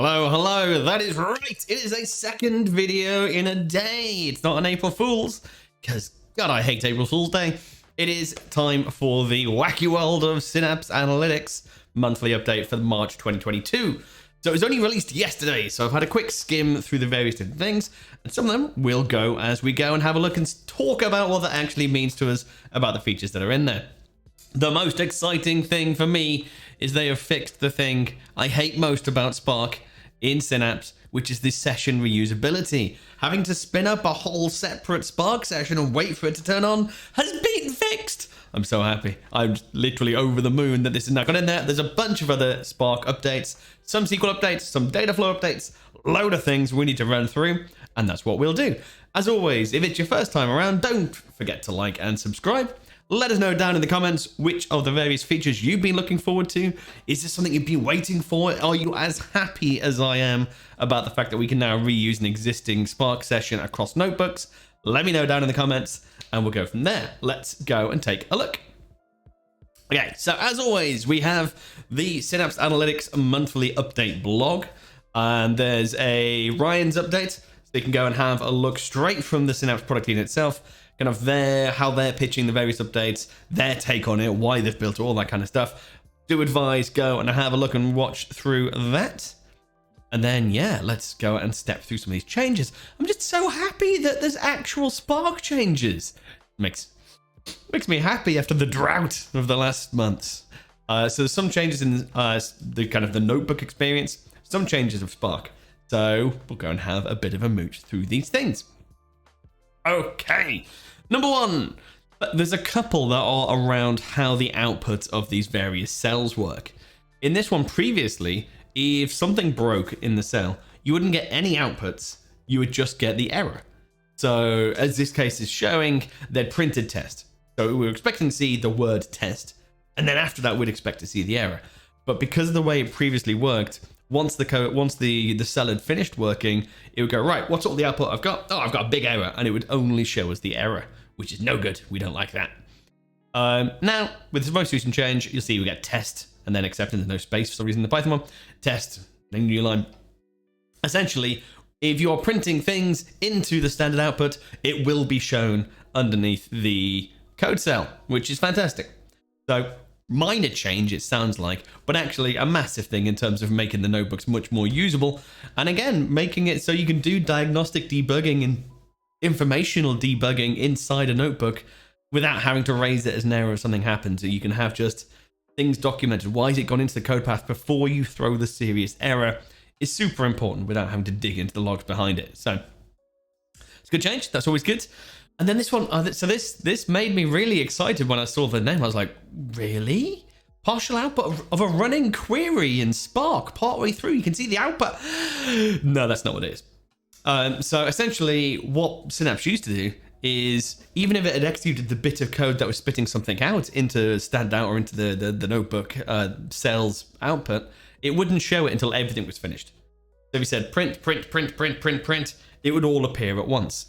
Hello, hello, that is right. It is a second video in a day. It's not an April Fool's, because God, I hate April Fool's Day. It is time for the wacky world of Synapse Analytics monthly update for March 2022. So it was only released yesterday, so I've had a quick skim through the various different things, and some of them we'll go as we go and have a look and talk about what that actually means to us about the features that are in there. The most exciting thing for me is they have fixed the thing I hate most about Spark in Synapse, which is the session reusability. Having to spin up a whole separate Spark session and wait for it to turn on has been fixed. I'm so happy. I'm literally over the moon that this is now got in there. There's a bunch of other Spark updates, some SQL updates, some data flow updates, load of things we need to run through, and that's what we'll do. As always, if it's your first time around, don't forget to like and subscribe. Let us know down in the comments which of the various features you've been looking forward to. Is this something you've been waiting for? Are you as happy as I am about the fact that we can now reuse an existing Spark session across notebooks? Let me know down in the comments and we'll go from there. Let's go and take a look. Okay, so as always, we have the Synapse Analytics monthly update blog. And there's a Ryan's update, so you can go and have a look straight from the Synapse product team itself. Kind of how they're pitching the various updates, their take on it, why they've built it, all that kind of stuff. Do advise, go and have a look and watch through that. And then, yeah, let's go and step through some of these changes. I'm just so happy that there's actual Spark changes. Makes me happy after the drought of the last months. So there's some changes in the kind of the notebook experience, some changes of Spark. So we'll go and have a bit of a mooch through these things. Okay, number one, there's a couple that are around how the output of these various cells work. In this one previously, if something broke in the cell, you wouldn't get any outputs, you would just get the error. So as this case is showing, they'd printed test. So we were expecting to see the word test, and then after that, we'd expect to see the error. But because of the way it previously worked, once the cell had finished working, it would go, right, what's all the output I've got? Oh, I've got a big error, and it would only show us the error, which is no good. We don't like that. Now, with this most recent change, you'll see we get test, and then accept, and there's no space for some reason in the Python one. Test, then new line. Essentially, if you're printing things into the standard output, it will be shown underneath the code cell, which is fantastic. So, minor change, it sounds like, but actually a massive thing in terms of making the notebooks much more usable. And again, making it so you can do diagnostic debugging and informational debugging inside a notebook without having to raise it as an error if something happens. So you can have just things documented. Why has it gone into the code path before you throw the serious error is super important without having to dig into the logs behind it. So it's a good change. That's always good. And then this one, so this made me really excited when I saw the name. I was like, really? Partial output of a running query in Spark partway through. You can see the output. No, that's not what it is. So essentially what Synapse used to do is, even if it had executed the bit of code that was spitting something out into standout or into the notebook cell's output, it wouldn't show it until everything was finished. So if you said print, print, print, print, print, print, it would all appear at once.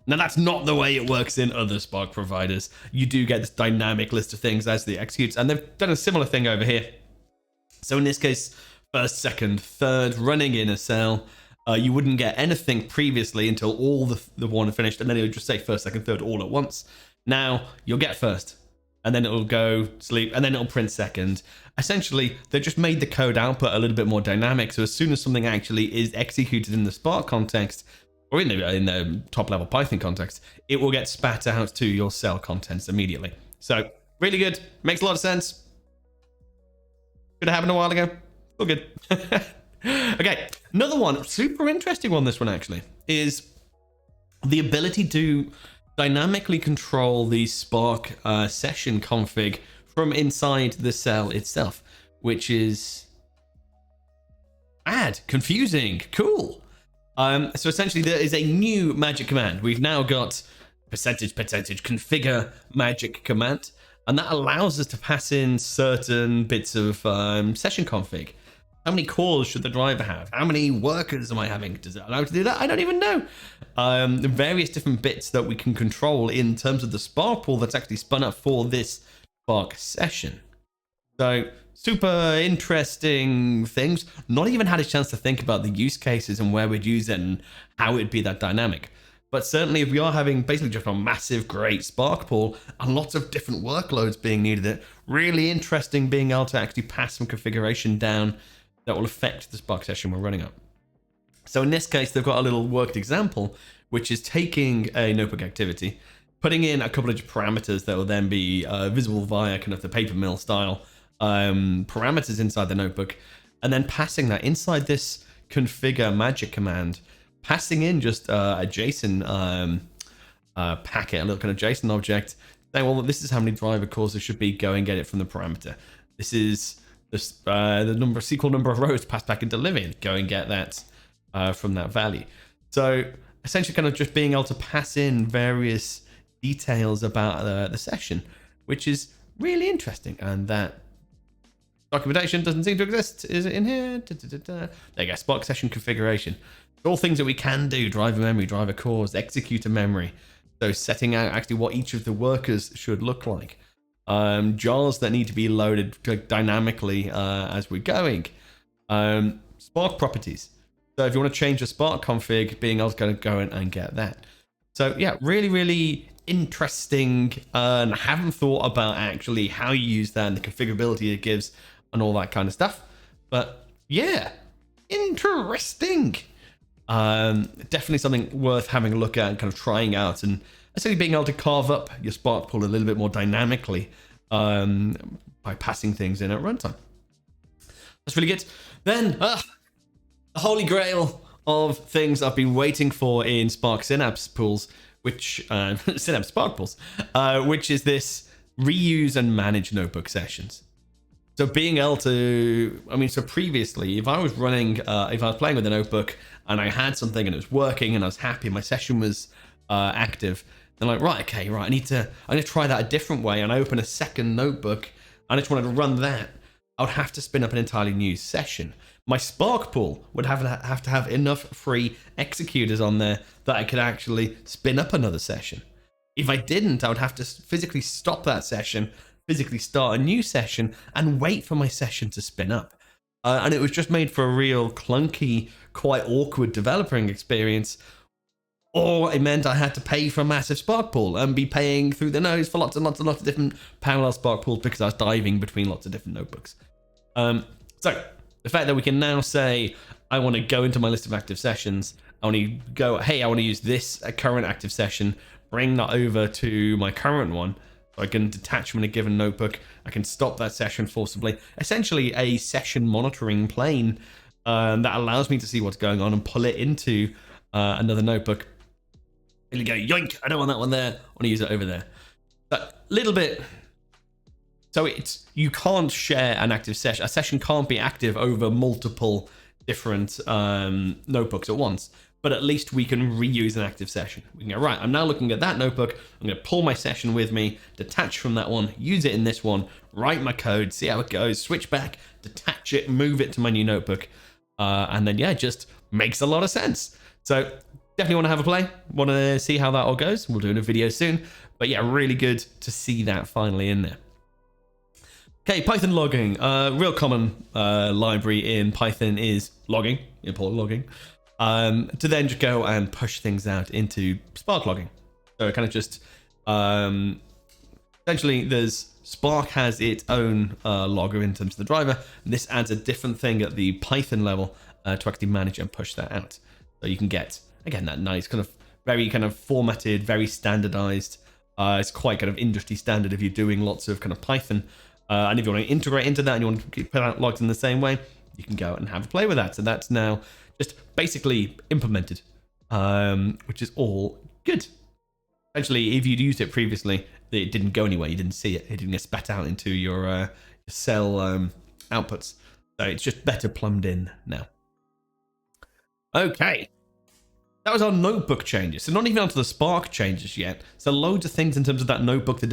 Now, that's not the way it works in other Spark providers. You do get this dynamic list of things as they execute, and they've done a similar thing over here. So in this case, first, second, third, running in a cell, you wouldn't get anything previously until all the one finished, and then it would just say first, second, third all at once. Now, you'll get first, and then it'll go sleep, and then it'll print second. Essentially, they've just made the code output a little bit more dynamic, so as soon as something actually is executed in the Spark context, or in the top level Python context, it will get spat out to your cell contents immediately. So really good, makes a lot of sense. Should have happened a while ago. All good. Okay, another one, super interesting one, this one actually, is the ability to dynamically control the Spark session config from inside the cell itself, which is confusing, cool. So essentially there is a new magic command. We've now got percentage configure magic command, and that allows us to pass in certain bits of session config. How many cores should the driver have? How many workers am I having? Does it allow to do that? I don't even know. The various different bits that we can control in terms of the Spark pool that's actually spun up for this Spark session. So super interesting things. Not even had a chance to think about the use cases and where we'd use it and how it'd be that dynamic. But certainly if we are having basically just a massive, great Spark pool and lots of different workloads being needed, it really interesting being able to actually pass some configuration down that will affect the Spark session we're running up. So in this case, they've got a little worked example, which is taking a notebook activity, putting in a couple of parameters that will then be visible via kind of the paper mill style parameters inside the notebook, and then passing that inside this configure magic command, passing in just a JSON packet, a little kind of JSON object, saying, well, this is how many driver calls there should be, go and get it from the parameter. This is the number SQL number of rows passed back into Livian, go and get that from that value. So essentially kind of just being able to pass in various details about the session, which is really interesting. And that documentation doesn't seem to exist. Is it in here? There you go, Spark session configuration. All things that we can do: driver memory, driver cores, executor memory. So setting out actually what each of the workers should look like. Jars that need to be loaded dynamically as we're going. Spark properties. So if you want to change the Spark config, being able to go in and get that. So yeah, really, really interesting. And I haven't thought about actually how you use that and the configurability it gives and all that kind of stuff. But yeah, interesting. Definitely something worth having a look at and kind of trying out, and essentially being able to carve up your Spark pool a little bit more dynamically by passing things in at runtime. That's really good. Then the holy grail of things I've been waiting for in Spark Synapse Pools, which Synapse Spark Pools, which is this reuse and manage notebook sessions. So being able to, so previously, if I was running, if I was playing with a notebook and I had something and it was working and I was happy, my session was active, then like, I need to try that a different way, and I open a second notebook and I just wanted to run that, I would have to spin up an entirely new session. My Spark pool would have to have enough free executors on there that I could actually spin up another session. If I didn't, I would have to physically stop that session, physically start a new session, and wait for my session to spin up. And it was just made for a real clunky, quite awkward developing experience. Or it meant I had to pay for a massive Spark pool and be paying through the nose for lots and lots and lots of different parallel Spark pools because I was diving between lots of different notebooks. So the fact that we can now say, I want to go into my list of active sessions, I want to go, hey, I want to use this current active session, bring that over to my current one. So I can detach from a given notebook. I can stop that session forcibly. Essentially a session monitoring plane that allows me to see what's going on and pull it into another notebook. And you go, yoink, I don't want that one there. I want to use it over there. But little bit. So you can't share an active session. A session can't be active over multiple different notebooks at once. But at least we can reuse an active session. We can go, right, I'm now looking at that notebook. I'm going to pull my session with me, detach from that one, use it in this one, write my code, see how it goes, switch back, detach it, move it to my new notebook. And then, yeah, just makes a lot of sense. So definitely want to have a play. Want to see how that all goes. We'll do in a video soon. But yeah, really good to see that finally in there. Okay, Python logging. Real common library in Python is logging, import logging. To then just go and push things out into Spark logging. So it kind of just essentially Spark has its own logger in terms of the driver, and this adds a different thing at the Python level to actually manage and push that out. So you can get, again, that nice kind of very kind of formatted, very standardized. It's quite kind of industry standard if you're doing lots of kind of Python. And if you want to integrate into that and you want to put out logs in the same way, you can go out and have a play with that. So that's now just basically implemented, which is all good. Essentially, if you'd used it previously, it didn't go anywhere. You didn't see it. It didn't get spat out into your cell outputs. So it's just better plumbed in now. Okay. That was our notebook changes. So not even onto the Spark changes yet. So loads of things in terms of that notebook, the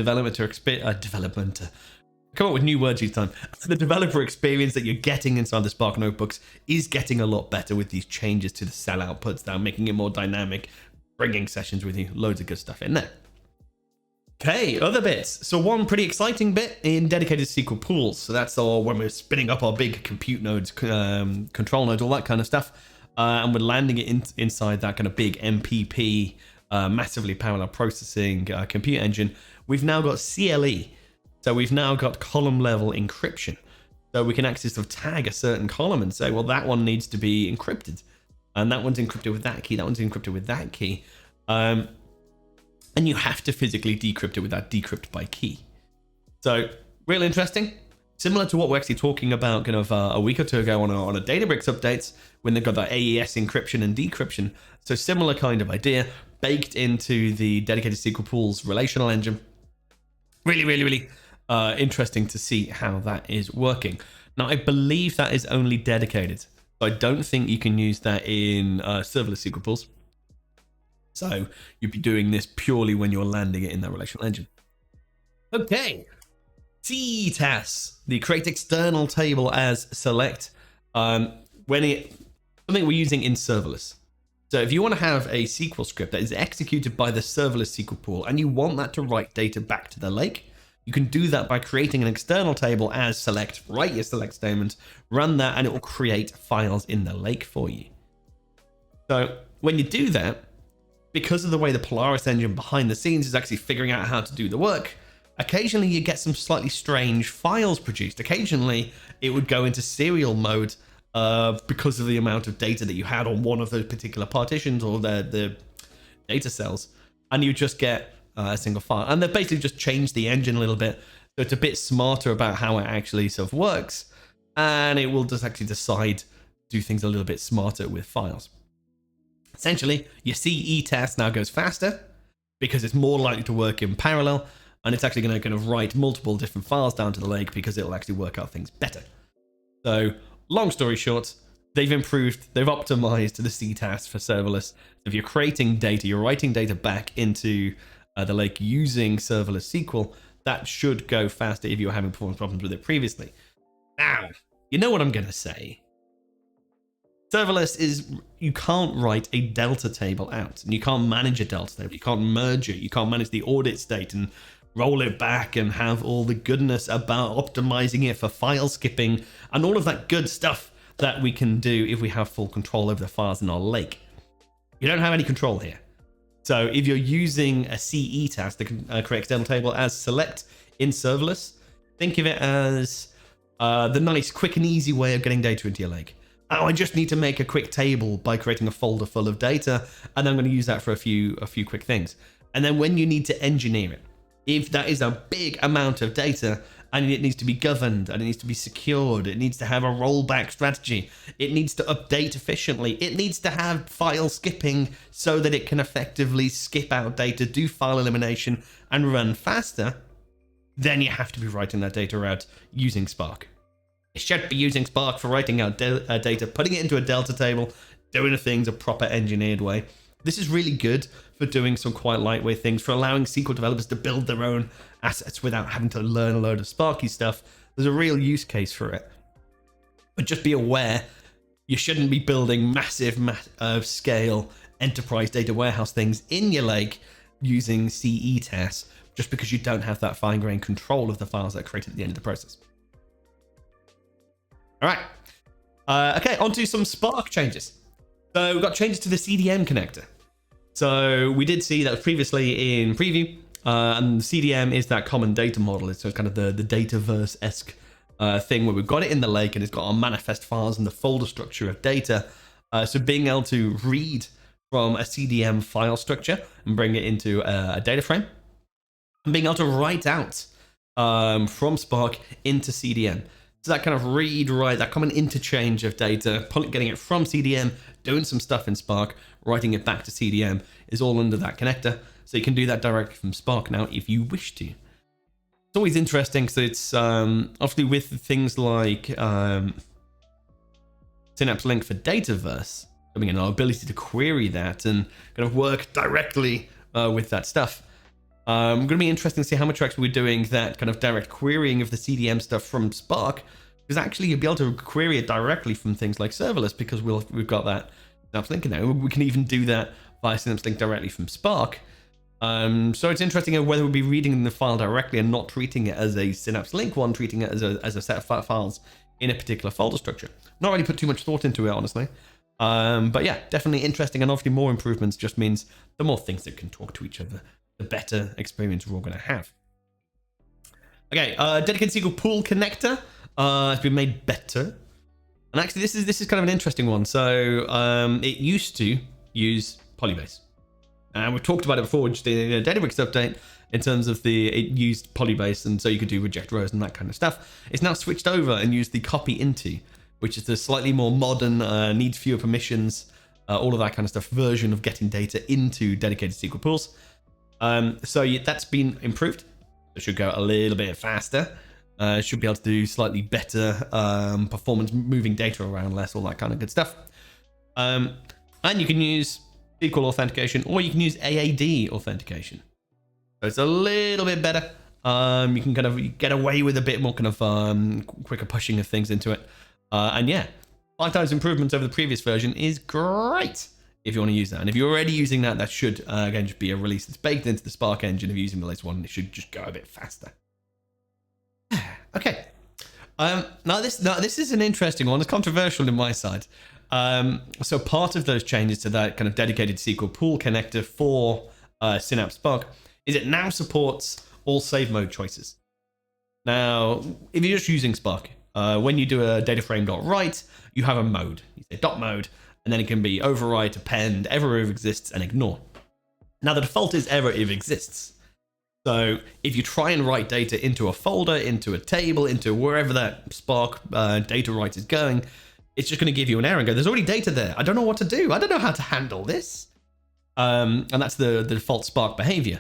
come up with new words each time. The developer experience that you're getting inside the Spark notebooks is getting a lot better with these changes to the cell outputs, now making it more dynamic, bringing sessions with you, loads of good stuff in there. Okay, other bits. So one pretty exciting bit in dedicated SQL pools. So that's all when we're spinning up our big compute nodes, control nodes, all that kind of stuff. And we're landing it inside that kind of big MPP, massively parallel processing compute engine. We've now got CLE. So we've now got column level encryption. So we can actually sort of tag a certain column and say, well, that one needs to be encrypted. And that one's encrypted with that key. That one's encrypted with that key. And you have to physically decrypt it with that decrypt by key. So real interesting. Similar to what we're actually talking about kind of a week or two ago on a Databricks updates when they've got that AES encryption and decryption. So similar kind of idea baked into the dedicated SQL Pools relational engine. Really interesting to see how that is working. Now, I believe that is only dedicated. So I don't think you can use that in serverless SQL Pools. So you'd be doing this purely when you're landing it in that relational engine. Okay, CTAS, the create external table as select. Something we're using in serverless. So if you want to have a SQL script that is executed by the serverless SQL pool and you want that to write data back to the lake, you can do that by creating an external table as select, write your select statement, run that, and it will create files in the lake for you. So when you do that, because of the way the Polaris engine behind the scenes is actually figuring out how to do the work, occasionally you get some slightly strange files produced. Occasionally it would go into serial mode because of the amount of data that you had on one of those particular partitions or the data cells, and you just get a single file. And they've basically just changed the engine a little bit, so it's a bit smarter about how it actually sort of works, and it will just actually decide to do things a little bit smarter with files. Essentially, your CE now goes faster because it's more likely to work in parallel, and it's actually going to kind of write multiple different files down to the lake because it'll actually work out things better. So, long story short, they've optimized the CTAS for serverless. If you're creating data, you're writing data back into the lake using serverless SQL, that should go faster if you were having performance problems with it previously. Now, you know what I'm going to say. Serverless is, you can't write a delta table out, and you can't manage a delta table. You can't merge it. You can't manage the audit state and roll it back and have all the goodness about optimizing it for file skipping and all of that good stuff that we can do if we have full control over the files in our lake. You don't have any control here. So if you're using a CE task that can create external table as select in serverless, think of it as the nice, quick and easy way of getting data into your lake. Oh, I just need to make a quick table by creating a folder full of data, and I'm going to use that for a few quick things. And then when you need to engineer it, if that is a big amount of data and it needs to be governed and it needs to be secured, it needs to have a rollback strategy, it needs to update efficiently, it needs to have file skipping so that it can effectively skip out data, do file elimination, and run faster, then you have to be writing that data out using Spark. You should be using Spark for writing out data, putting it into a delta table, doing things a proper engineered way. This is really good for doing some quite lightweight things, for allowing SQL developers to build their own assets without having to learn a load of Sparky stuff. There's a real use case for it. But just be aware, you shouldn't be building massive scale enterprise data warehouse things in your lake using CE tasks just because you don't have that fine-grained control of the files that are created at the end of the process. All right. Okay, on to some Spark changes. So we've got changes to the CDM connector. So we did see that previously in preview, and the CDM is that common data model. It's kind of the Dataverse-esque thing where we've got it in the lake and it's got our manifest files and the folder structure of data. So being able to read from a CDM file structure and bring it into a data frame, and being able to write out from Spark into CDM. So that kind of read, write, that common interchange of data, getting it from CDM, doing some stuff in Spark, writing it back to CDM is all under that connector. So you can do that directly from Spark now if you wish to. It's always interesting because it's obviously with things like Synapse Link for Dataverse, coming in, our ability to query that and kind of work directly with that stuff. Going to be interesting to see how much actually we're doing that kind of direct querying of the CDM stuff from Spark, because actually you'll be able to query it directly from things like serverless because we've got that Synapse Link in there. We can even do that via Synapse Link directly from Spark. So it's interesting whether we'll be reading the file directly and not treating it as a Synapse link one, treating it as a set of files in a particular folder structure. Not really put too much thought into it, honestly. But yeah, definitely interesting, and obviously more improvements just means the more things that can talk to each other, the better experience we're all going to have. Okay, dedicated Sql Pool connector has been made better. And actually, this is kind of an interesting one. So it used to use Polybase. And we've talked about it before, just in a Dynamically update, in terms of it used Polybase, and so you could do reject rows and that kind of stuff. It's now switched over and used the copy into, which is the slightly more modern, needs fewer permissions, all of that kind of stuff, version of getting data into dedicated Sql Pools. So that's been improved. It should go a little bit faster. Should be able to do slightly better performance, moving data around less, all that kind of good stuff. And you can use SQL authentication, or you can use AAD authentication. So it's a little bit better. You can kind of get away with a bit more kind of quicker pushing of things into it. And yeah, 5 times improvements over the previous version is great if you want to use that. And if you're already using that, that should, again, just be a release that's baked into the Spark engine. If you're using the latest one, it should just go a bit faster. Okay. Now this is an interesting one. It's controversial in my side. So part of those changes to that kind of dedicated Sql Pool connector for Synapse Spark is it now supports all save mode choices. Now, if you're just using Spark, when you do a data frame.write, you have a mode. You say .mode, and then it can be overwrite, append, error if exists, and ignore. Now, the default is error if exists. So if you try and write data into a folder, into a table, into wherever that Spark data write is going, it's just going to give you an error and go, there's already data there. I don't know what to do. I don't know how to handle this. And that's the default Spark behavior.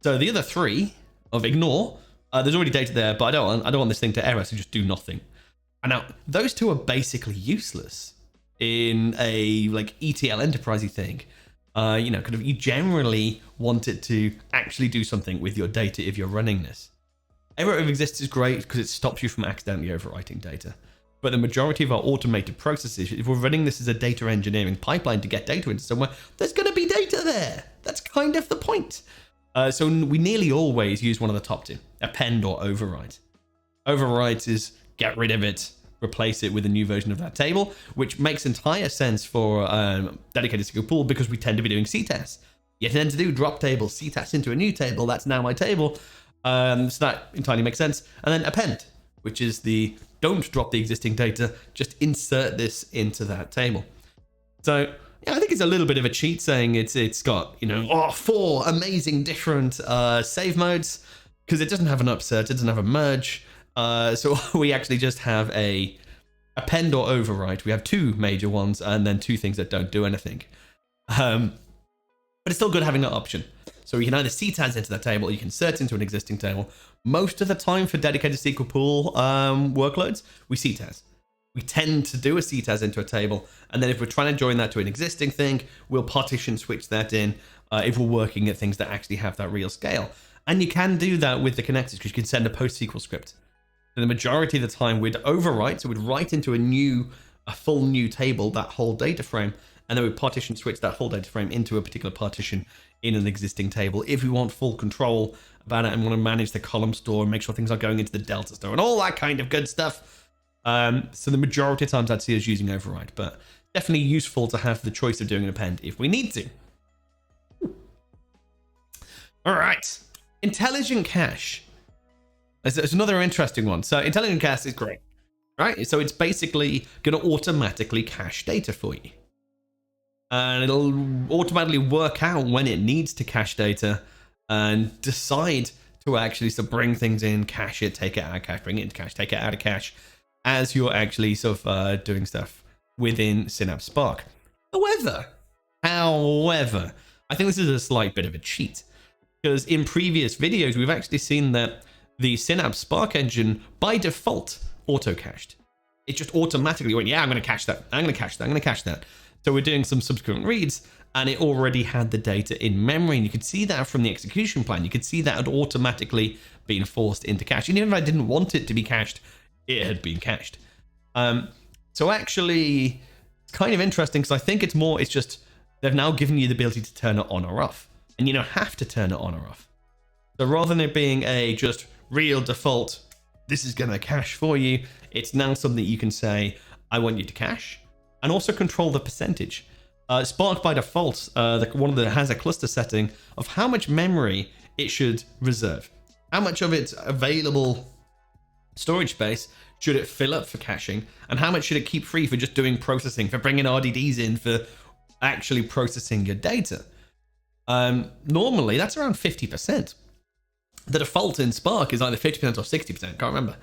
So the other 3 of ignore, there's already data there, but I don't want this thing to error, so just do nothing. And now those 2 are basically useless in a like ETL enterprisey thing. Kind of you generally want it to actually do something with your data if you're running this. Error if exists is great because it stops you from accidentally overwriting data. But the majority of our automated processes, if we're running this as a data engineering pipeline to get data into somewhere, there's going to be data there. That's kind of the point. So we nearly always use one of the top 2, append or overwrite. Overwrite is get rid of it, replace it with a new version of that table, which makes entire sense for dedicated Sql Pool because we tend to be doing CTAS. You tend to do drop table, CTAS into a new table, that's now my table. So that entirely makes sense. And then append, which is the don't drop the existing data, just insert this into that table. So yeah, I think it's a little bit of a cheat saying it's got, 4 amazing different save modes, because it doesn't have an upsert, it doesn't have a merge. So we actually just have a append or overwrite. We have 2 major ones and then 2 things that don't do anything. But it's still good having that option. So we can either CTAS into that table, or you can insert into an existing table. Most of the time for dedicated Sql Pool workloads, we CTAS. We tend to do a CTAS into a table, and then if we're trying to join that to an existing thing, we'll partition switch that in if we're working at things that actually have that real scale. And you can do that with the connectors because you can send a PostSQL script. So the majority of the time we'd overwrite, so we'd write into a full new table, that whole data frame, and then we'd partition switch that whole data frame into a particular partition in an existing table if we want full control about it and want to manage the column store and make sure things are going into the Delta store and all that kind of good stuff. So the majority of times I'd see us using override, but definitely useful to have the choice of doing an append if we need to. All right, intelligent cache. It's another interesting one. So intelligent cache is great, right? So it's basically going to automatically cache data for you. And it'll automatically work out when it needs to cache data and decide to actually bring things in, cache it, take it out of cache, bring it into cache, take it out of cache, as you're actually doing stuff within Synapse Spark. However, I think this is a slight bit of a cheat, because in previous videos, we've actually seen that the Synapse Spark engine, by default, auto-cached. It just automatically went, yeah, I'm going to cache that. I'm going to cache that. I'm going to cache that. So we're doing some subsequent reads, and it already had the data in memory. And you could see that from the execution plan. You could see that had automatically been forced into cache. And even if I didn't want it to be cached, it had been cached. So actually, it's kind of interesting because I think it's just they've now given you the ability to turn it on or off. and you don't have to turn it on or off. So rather than it being a just real default, this is going to cache for you, it's now something you can say, I want you to cache, and also control the percentage. Spark by default, has a cluster setting of how much memory it should reserve. How much of its available storage space should it fill up for caching, and how much should it keep free for just doing processing, for bringing RDDs in, for actually processing your data. Normally, that's around 50%. The default in Spark is either 50% or 60%, can't remember.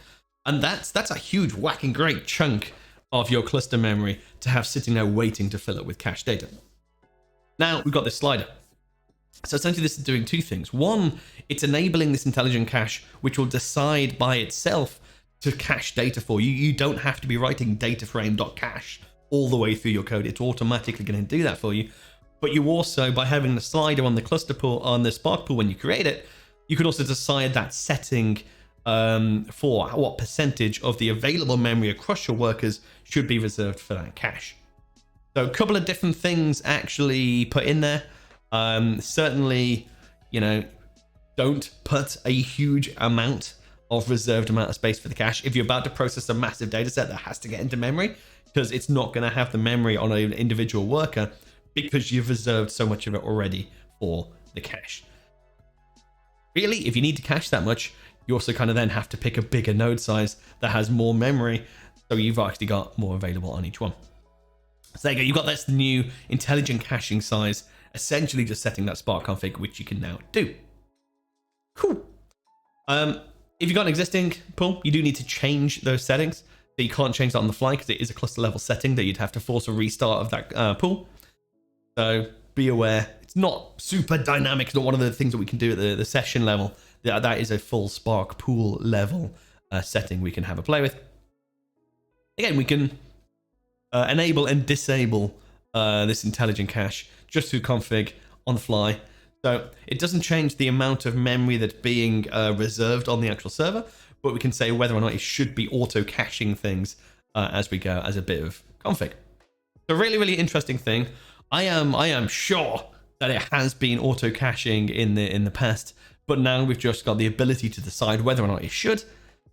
And that's a huge whacking great chunk of your cluster memory to have sitting there waiting to fill it with cache data. Now we've got this slider. So essentially this is doing two things. One, it's enabling this intelligent cache, which will decide by itself to cache data for you. You don't have to be writing dataframe.cache all the way through your code. It's automatically going to do that for you. But you also, by having the slider on the cluster pool, on the Spark pool when you create it, you can also decide that setting for what percentage of the available memory across your workers should be reserved for that cache. So a couple of different things actually put in there. Certainly, don't put a huge amount of reserved amount of space for the cache. If you're about to process a massive data set that has to get into memory, because it's not going to have the memory on an individual worker because you've reserved so much of it already for the cache. Really, if you need to cache that much, you also kind of then have to pick a bigger node size that has more memory, so you've actually got more available on each one. So there you go, you've got this new intelligent caching size, essentially just setting that Spark config, which you can now do. Cool. If you've got an existing pool, you do need to change those settings. So you can't change that on the fly because it is a cluster level setting that you'd have to force a restart of that pool. So be aware, it's not super dynamic. It's not one of the things that we can do at the session level. That is a full Spark pool level setting we can have a play with. Again, we can enable and disable this intelligent cache just through config on the fly. So it doesn't change the amount of memory that's being reserved on the actual server, but we can say whether or not it should be auto caching things as we go as a bit of config. So really, really interesting thing. I am sure that it has been auto caching in the past, but now we've just got the ability to decide whether or not it should,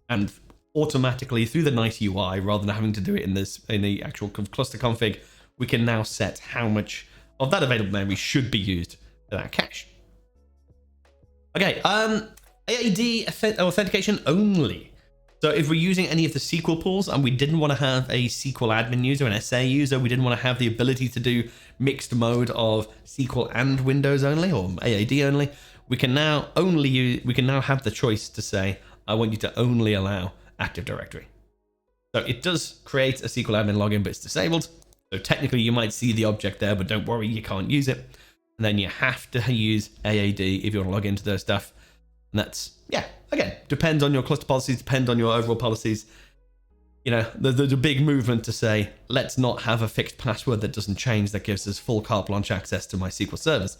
and automatically through the nice UI, rather than having to do it in the actual cluster config, we can now set how much of that available memory should be used for that cache. Okay, AAD authentication only. So if we're using any of the Sql pools and we didn't want to have a Sql admin user, an SA user, we didn't want to have the ability to do mixed mode of Sql and Windows only or AAD only, we can now have the choice to say, I want you to only allow Active Directory. So it does create a Sql admin login, but it's disabled. So technically you might see the object there, but don't worry, you can't use it. And then you have to use AAD if you want to log into those stuff. And that's, yeah, again, depends on your cluster policies, depend on your overall policies. There's a big movement to say, let's not have a fixed password that doesn't change, that gives us full carte blanche access to my SQL servers.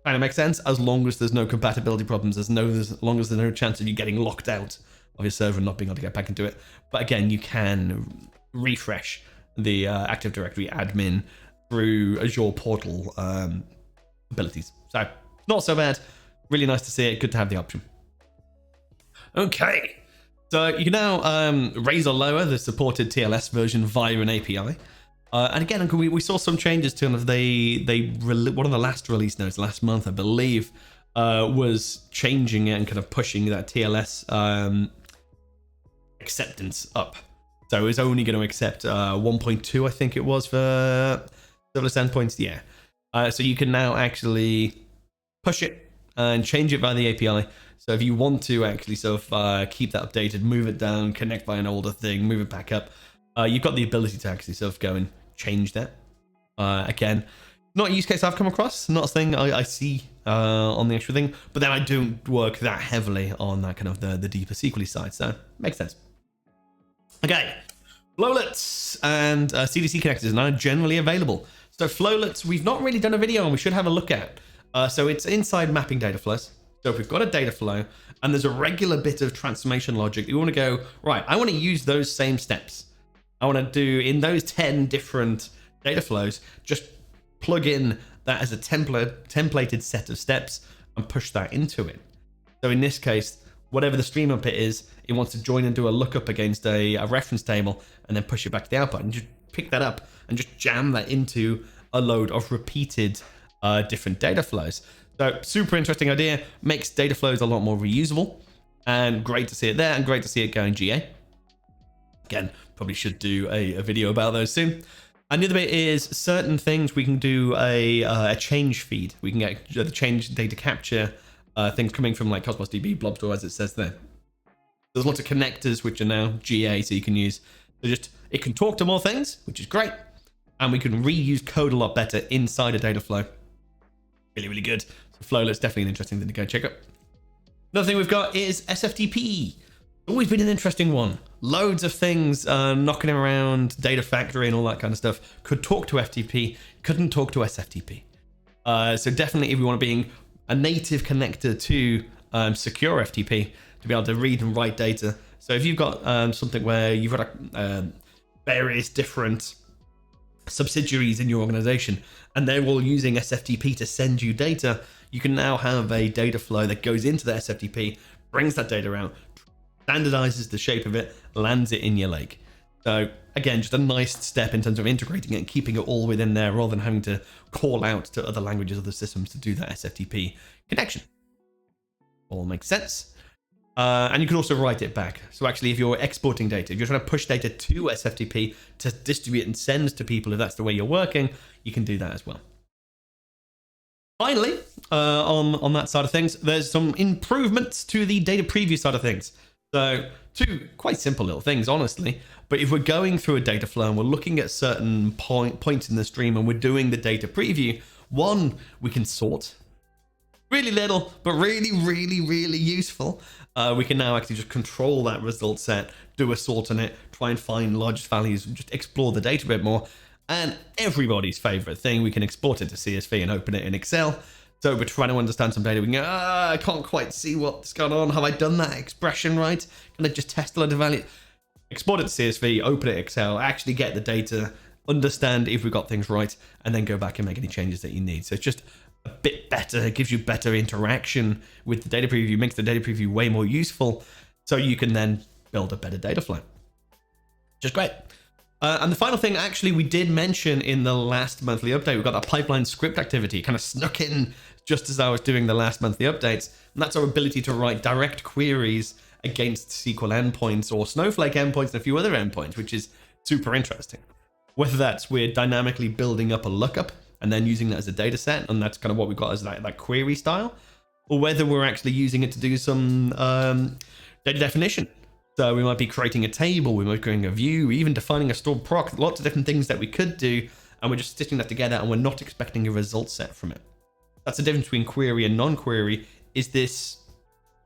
Kind of makes sense, as long as there's no compatibility problems, as long as there's no chance of you getting locked out of your server and not being able to get back into it. But again, you can refresh the Active Directory admin through Azure portal abilities. So not so bad. Really nice to see it. Good to have the option. Okay. So you can now raise or lower the supported TLS version via an API. And again, we saw some changes to them. One of the last release notes last month, I believe, was changing it and kind of pushing that TLS acceptance up. So it was only going to accept 1.2, I think it was, for serverless endpoints. Yeah. So you can now actually push it and change it via the API. So if you want to actually sort of keep that updated, move it down, connect by an older thing, move it back up, you've got the ability to actually sort of go and change that. Again, not a use case I've come across, not a thing I see on the actual thing, but then I don't work that heavily on that kind of the deeper SQL side, so makes sense. Okay, Flowlets and CDC connectors are now generally available. So Flowlets, we've not really done a video on, we should have a look at. So it's inside mapping data flows. So if we've got a data flow and there's a regular bit of transformation logic, you want to go, right, I want to use those same steps. I want to do in those 10 different data flows, just plug in that as a templated set of steps and push that into it. So in this case, whatever the stream output is, it wants to join and do a lookup against a reference table and then push it back to the output, and just pick that up and just jam that into a load of repeated different data flows. So super interesting idea, makes data flows a lot more reusable, and great to see it there and great to see it going GA. Again, probably should do a video about those soon. And the other bit is certain things we can do a change feed. We can get the change data capture things coming from like Cosmos DB, Blob Store, as it says there. There's lots of connectors which are now GA, so you can use. So just it can talk to more things, which is great, and we can reuse code a lot better inside a data flow. Really, really good. So Flowlet's definitely an interesting thing to go check out. Another thing we've got is Sftp. Always been an interesting one. Loads of things knocking around, data factory and all that kind of stuff. Could talk to FTP, couldn't talk to SFTP. So definitely if we want to be a native connector to secure FTP to be able to read and write data. So if you've got something where you've got various different subsidiaries in your organization and they're all using SFTP to send you data, you can now have a data flow that goes into the SFTP, brings that data out, standardizes the shape of it, lands it in your lake. So again, just a nice step in terms of integrating it and keeping it all within there rather than having to call out to other languages, other systems to do that SFTP connection. All makes sense. And you can also write it back. So actually, if you're exporting data, if you're trying to push data to SFTP to distribute and send to people, if that's the way you're working, you can do that as well. Finally, on that side of things, there's some improvements to the data preview side of things. So two quite simple little things, honestly. But if we're going through a data flow and we're looking at certain points in the stream and we're doing the data preview, one, we can sort. Really little, but really, really, really useful. We can now actually just control that result set, do a sort on it, try and find largest values, and just explore the data a bit more. And everybody's favorite thing, we can export it to CSV and open it in Excel. So we're trying to understand some data. We can go, I can't quite see what's going on. Have I done that expression right? Can I just test a lot of value? Export it to CSV, open it in Excel, actually get the data, understand if we've got things right, and then go back and make any changes that you need. So it's just a bit better. It gives you better interaction with the data preview, makes the data preview way more useful, so you can then build a better data flow. Just great. And the final thing, actually, we did mention in the last monthly update, we've got that pipeline script activity kind of snuck in just as I was doing the last monthly updates. And that's our ability to write direct queries against SQL endpoints or Snowflake endpoints and a few other endpoints, which is super interesting. Whether that's we're dynamically building up a lookup and then using that as a data set, and that's kind of what we've got as that query style, or whether we're actually using it to do some data definition. So we might be creating a table, we might be creating a view, even defining a stored proc, lots of different things that we could do, and we're just stitching that together and we're not expecting a result set from it. That's the difference between query and non-query. Is this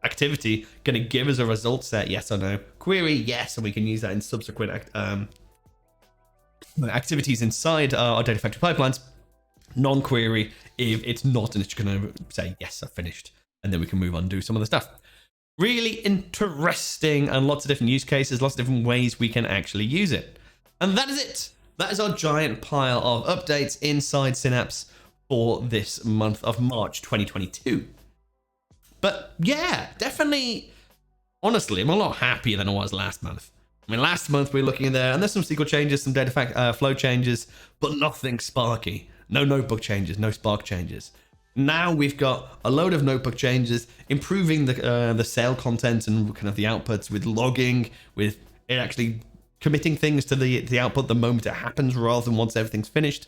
activity going to give us a result set, yes or no? Query, yes, and we can use that in subsequent activities inside our data factory pipelines. Non-query, if it's not, and it's going to say, yes, I've finished, and then we can move on and do some other stuff. Really interesting and lots of different use cases, lots of different ways we can actually use it. And that is it. That is our giant pile of updates inside Synapse for this month of March 2022. But yeah, definitely, honestly, I'm a lot happier than I was last month. I mean, last month we were looking in there, and there's some SQL changes, some data flow changes, but nothing Sparky. No notebook changes, no Spark changes. Now we've got a load of notebook changes, improving the cell content and kind of the outputs with logging, with it actually committing things to the output the moment it happens rather than once everything's finished.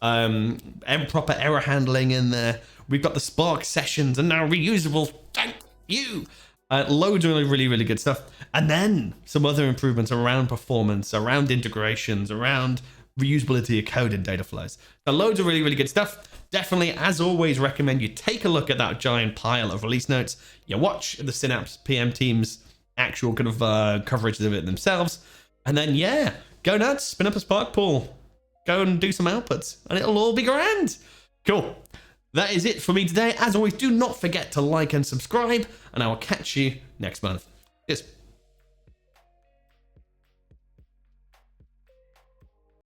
Proper error handling in there. We've got the Spark sessions and now reusable. Thank you. Loads of really, really good stuff. And then some other improvements around performance, around integrations, around reusability of code and data flows. So loads of really, really good stuff. Definitely, as always, recommend you take a look at that giant pile of release notes. You watch the Synapse PM team's actual kind of coverage of it themselves. And then, yeah, go nuts, spin up a Spark pool. Go and do some outputs, and it'll all be grand. Cool. That is it for me today. As always, do not forget to like and subscribe, and I will catch you next month. Cheers.